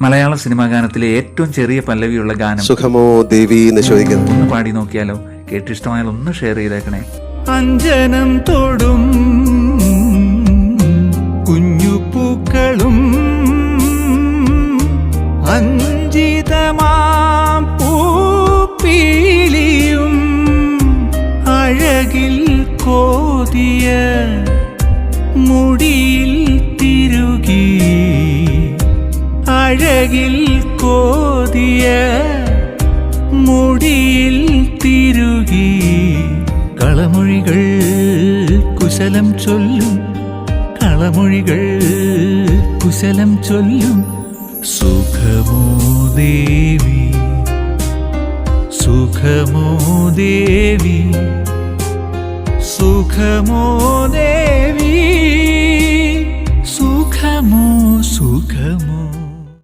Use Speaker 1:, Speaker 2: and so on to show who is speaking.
Speaker 1: മലയാള cinema ഗാനത്തിലെ ഏറ്റവും ചെറിയ പല്ലവിയുള്ള ഗാനം
Speaker 2: സുഖമോ ദേവി എന്ന് ചോദിക്കുന്നു.
Speaker 1: ഒന്ന് പാടി നോക്കിയാലോ? കേട്ടിഷ്ടമായാൽ ഒന്ന് ഷെയർ ചെയ്തേക്കണേ.
Speaker 3: അഞ്ജനം തൊടും കുഞ്ഞു പൂക്കളും അഞ്ജിതമാം പൂപ്പീലിയും അഴകിൽ കോതിയ മുടിയിൽ തിരുകി, അഴകിൽ കോതിയ മുടിയിൽ തിരുകി, കളമൊഴികൾ കുശലം ചൊല്ലും, കളമൊഴികൾ കുശലം ചൊല്ലും. സുഖമോ ദേവി, സുഖമോ ദേവി, സുഖമോ ദേവി.